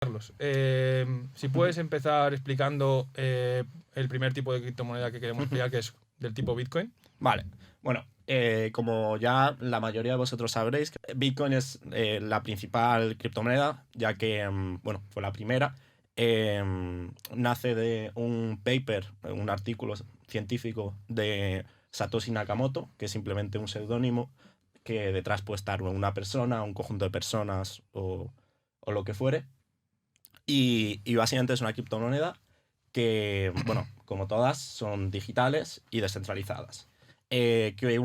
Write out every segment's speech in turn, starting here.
Carlos, si puedes empezar explicando el primer tipo de criptomoneda que queremos explicar, que es del tipo Bitcoin. Vale, bueno, como ya la mayoría de vosotros sabréis, Bitcoin es la principal criptomoneda, ya que, bueno, fue la primera. Nace de un paper, un artículo científico de Satoshi Nakamoto, que es simplemente un seudónimo, que detrás puede estar una persona, un conjunto de personas o lo que fuere. Y básicamente es una criptomoneda que, bueno, como todas, son digitales y descentralizadas. Que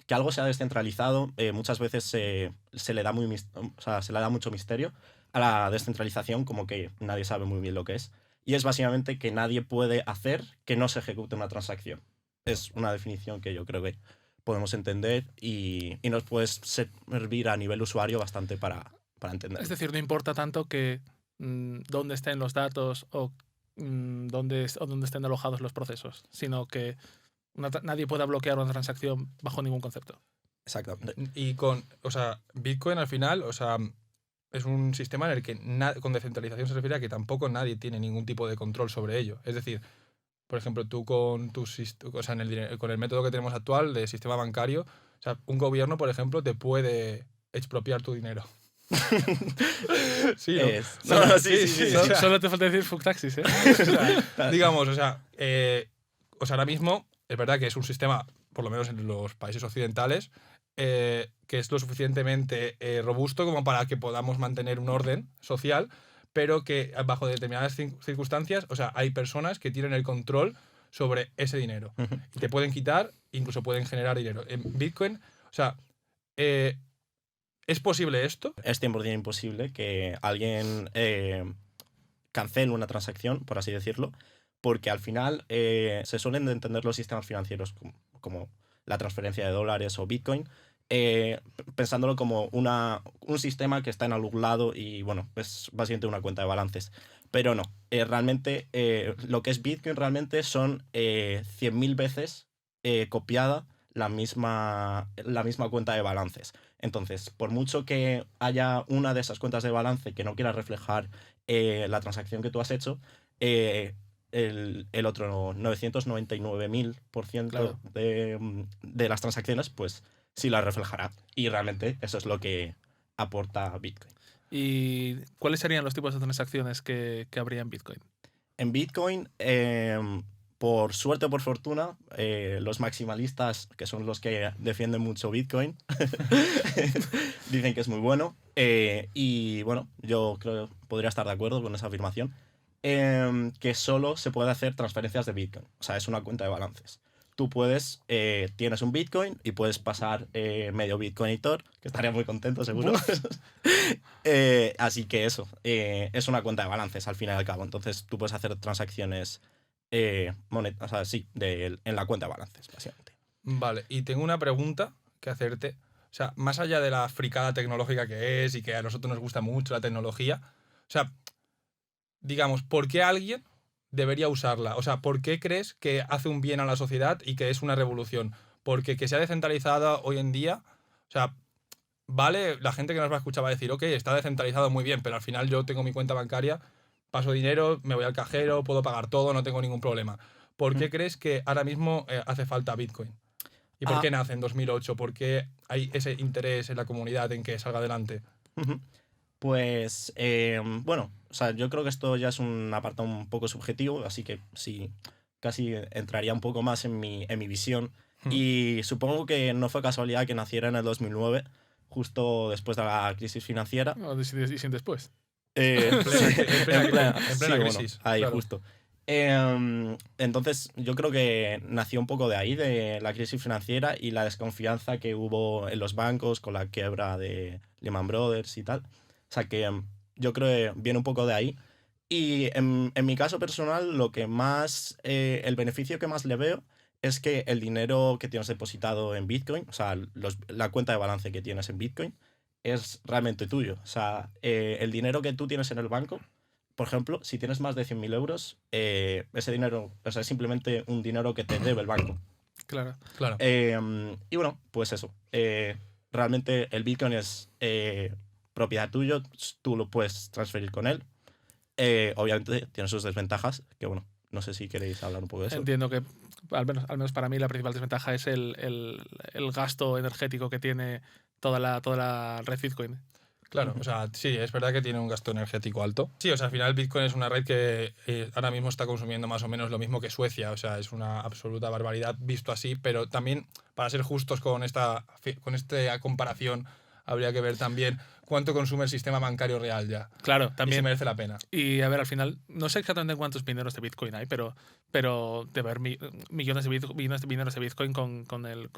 algo sea descentralizado muchas veces se le da o sea, se le da mucho misterio a la descentralización, como que nadie sabe muy bien lo que es. Y es básicamente que nadie puede hacer que no se ejecute una transacción. Es una definición que yo creo que podemos entender y nos puede servir a nivel usuario bastante para entenderlo. Es decir, no importa tanto que dónde estén los datos o dónde estén alojados los procesos, sino que nadie pueda bloquear una transacción bajo ningún concepto. Exactamente. Y o sea, Bitcoin al final, o sea, es un sistema en el que con descentralización se refiere a que tampoco nadie tiene ningún tipo de control sobre ello. Es decir, por ejemplo, tú con o sea, con el método que tenemos actual de sistema bancario, o sea, un gobierno, por ejemplo, te puede expropiar tu dinero. Sí, ¿no? Sí. Solo te falta decir fuck taxis, ¿eh? O sea, digamos, o sea, ahora mismo es verdad que es un sistema, por lo menos en los países occidentales, que es lo suficientemente robusto como para que podamos mantener un orden social, pero que bajo determinadas circunstancias, o sea, hay personas que tienen el control sobre ese dinero. Y te pueden quitar, incluso pueden generar dinero. En Bitcoin, o sea, ¿es posible esto? Es 100% imposible que alguien cancele una transacción, por así decirlo, porque al final se suelen entender los sistemas financieros como la transferencia de dólares o Bitcoin, pensándolo como un sistema que está en algún lado y, bueno, es básicamente una cuenta de balances. Pero no, realmente lo que es Bitcoin realmente son 100.000 veces copiada la misma cuenta de balances. Entonces, por mucho que haya una de esas cuentas de balance que no quiera reflejar la transacción que tú has hecho, el otro 999.000% Claro. de las transacciones, pues sí la reflejará. Y realmente eso es lo que aporta Bitcoin. ¿Y cuáles serían los tipos de transacciones que habría en Bitcoin? En Bitcoin, por suerte o por fortuna, los maximalistas, que son los que defienden mucho Bitcoin, dicen que es muy bueno. Y bueno, yo creo que podría estar de acuerdo con esa afirmación. Que solo se puede hacer transferencias de Bitcoin. O sea, es una cuenta de balances. Tú tienes un Bitcoin y puedes pasar medio Bitcoin y Tor, que estaría muy contento seguro. Así que eso, es una cuenta de balances al fin y al cabo. Entonces tú puedes hacer transacciones o sea, sí, en la cuenta de balances, básicamente. Vale, y tengo una pregunta que hacerte. O sea, más allá de la fricada tecnológica que es y que a nosotros nos gusta mucho la tecnología, o sea, digamos, ¿por qué alguien debería usarla? O sea, ¿por qué crees que hace un bien a la sociedad y que es una revolución? Porque que sea descentralizada hoy en día, o sea, vale, la gente que nos va a escuchar va a decir, ok, está descentralizado muy bien, pero al final yo tengo mi cuenta bancaria, paso dinero, me voy al cajero, puedo pagar todo, no tengo ningún problema. ¿Por qué crees que ahora mismo hace falta Bitcoin? ¿Y por qué nace en 2008? ¿Por qué hay ese interés en la comunidad en que salga adelante? Pues, bueno, o sea, yo creo que esto ya es un apartado un poco subjetivo, así que sí, casi entraría un poco más en mi visión. Y supongo que no fue casualidad que naciera en el 2009, justo después de la crisis financiera. ¿Y sin después? En plena Sí, bueno, crisis. ahí Claro. justo. Entonces, yo creo que nació un poco de ahí, de la crisis financiera y la desconfianza que hubo en los bancos con la quiebra de Lehman Brothers y tal. O sea que yo creo que viene un poco de ahí. Y en mi caso personal, el beneficio que más le veo es que el dinero que tienes depositado en Bitcoin, o sea, la cuenta de balance que tienes en Bitcoin, es realmente tuyo. O sea, el dinero que tú tienes en el banco, por ejemplo, si tienes más de 100.000 euros, ese dinero, o sea, es simplemente un dinero que te debe el banco. Claro. Claro. Y bueno, pues eso. Realmente el Bitcoin es propiedad tuyo, tú lo puedes transferir con él. Obviamente tiene sus desventajas, que bueno, no sé si queréis hablar un poco de eso. Entiendo que, al menos para mí, la principal desventaja es el gasto energético que tiene toda la red Bitcoin. Claro, o sea, sí, es verdad que tiene un gasto energético alto. Sí, o sea, al final Bitcoin es una red que ahora mismo está consumiendo más o menos lo mismo que Suecia, o sea, es una absoluta barbaridad visto así, pero también, para ser justos con esta comparación, habría que ver también cuánto consume el sistema bancario real ya. Claro, Y si también. merece la pena. Y a ver, al final, no sé exactamente cuántos mineros de Bitcoin hay, pero debe haber millones de mineros de Bitcoin con el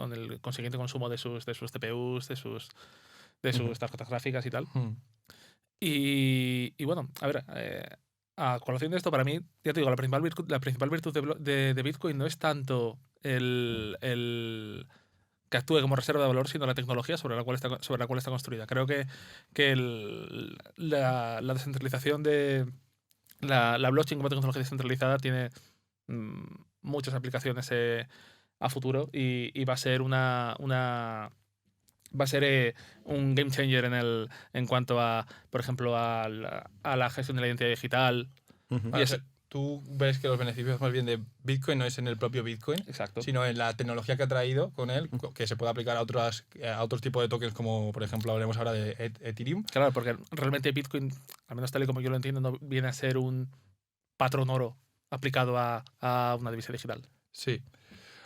consiguiente consumo de sus CPUs, de sus tarjetas gráficas y tal. Y bueno, a ver, a colación de esto, para mí, ya te digo, la principal virtud de Bitcoin no es tanto el que actúe como reserva de valor, sino la tecnología sobre la cual está construida. Creo que la descentralización de la blockchain como tecnología descentralizada tiene muchas aplicaciones a futuro y va a ser va a ser un game changer en cuanto a, por ejemplo, a la gestión de la identidad digital. Ujú. O sea, tú ves que los beneficios más bien de Bitcoin no es en el propio Bitcoin, Exacto. sino en la tecnología que ha traído con él, que se puede aplicar a otros tipos de tokens, como por ejemplo hablaremos ahora de Ethereum. Claro, porque realmente Bitcoin, al menos tal y como yo lo entiendo, no viene a ser un patrón oro aplicado a una divisa digital. Sí.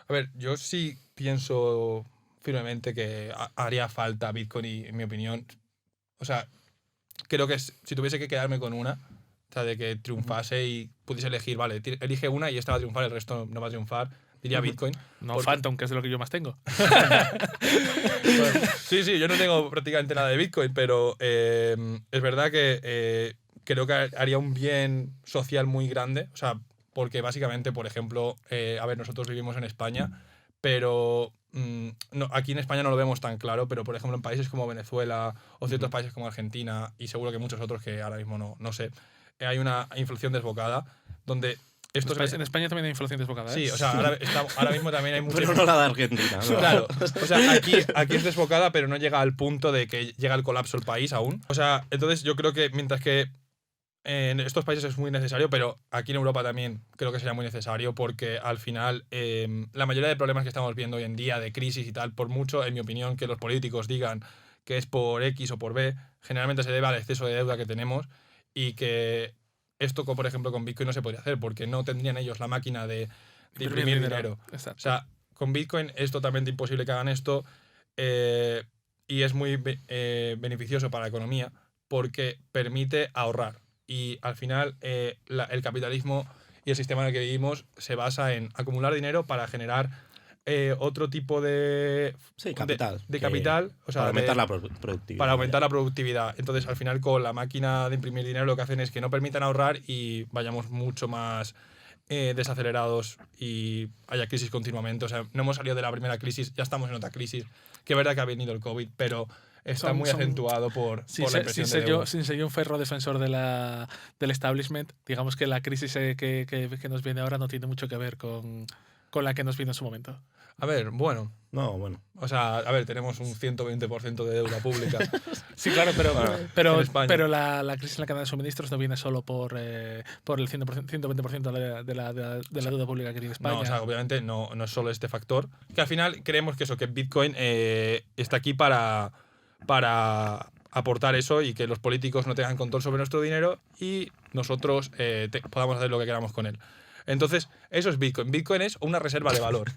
A ver, yo sí pienso firmemente que haría falta Bitcoin y, en mi opinión, o sea, creo que si tuviese que quedarme con una, o sea, de que triunfase y pudiese elegir, vale, elige una y esta va a triunfar, el resto no va a triunfar, diría Bitcoin. No Porque- Phantom, que es de lo que yo más tengo. Bueno, sí, yo no tengo prácticamente nada de Bitcoin, pero es verdad que creo que haría un bien social muy grande, o sea, porque básicamente, por ejemplo, a ver, nosotros vivimos en España, pero aquí en España no lo vemos tan claro, pero por ejemplo en países como Venezuela o ciertos países como Argentina y seguro que muchos otros que ahora mismo no sé, hay una inflación desbocada donde estos... En España también hay inflación desbocada, ¿eh? Sí, o sea, ahora mismo también hay mucha... Pero no la de Argentina. ¿no? Claro, o sea, aquí es desbocada, pero no llega al punto de que llega al colapso el país aún. O sea, entonces yo creo que mientras que en estos países es muy necesario, pero aquí en Europa también creo que sería muy necesario porque al final la mayoría de problemas que estamos viendo hoy en día de crisis y tal, por mucho, en mi opinión, que los políticos digan que es por X o por B, generalmente se debe al exceso de deuda que tenemos y que esto, por ejemplo, con Bitcoin no se podría hacer porque no tendrían ellos la máquina de imprimir dinero. Exacto. O sea, con Bitcoin es totalmente imposible que hagan esto y es muy beneficioso para la economía porque permite ahorrar. Y al final el capitalismo y el sistema en el que vivimos se basa en acumular dinero para generar otro tipo de... Sí, capital. De que- capital. O sea, para aumentar de- la productividad. para aumentar la productividad. Entonces, al final, con la máquina de imprimir dinero, lo que hacen es que no permitan ahorrar y vayamos mucho más desacelerados y haya crisis continuamente. O sea, no hemos salido de la primera crisis, ya estamos en otra crisis. Que es verdad que ha venido el COVID, pero está Son- muy son- acentuado por la impresión de deuda. Sin ser yo un ferro defensor del establishment, digamos que la crisis que nos viene ahora no tiene mucho que ver con la que nos vino en su momento. A ver, bueno. No, bueno. O sea, a ver, tenemos un 120% de deuda pública. Sí, claro, en pero España. la crisis en la cadena de suministros no viene solo por el 120% de la deuda pública que tiene España. No, o sea, obviamente no es solo este factor. Que al final creemos que que Bitcoin está aquí para aportar eso y que los políticos no tengan control sobre nuestro dinero y nosotros podamos hacer lo que queramos con él. Entonces, eso es Bitcoin. Bitcoin es una reserva de valor.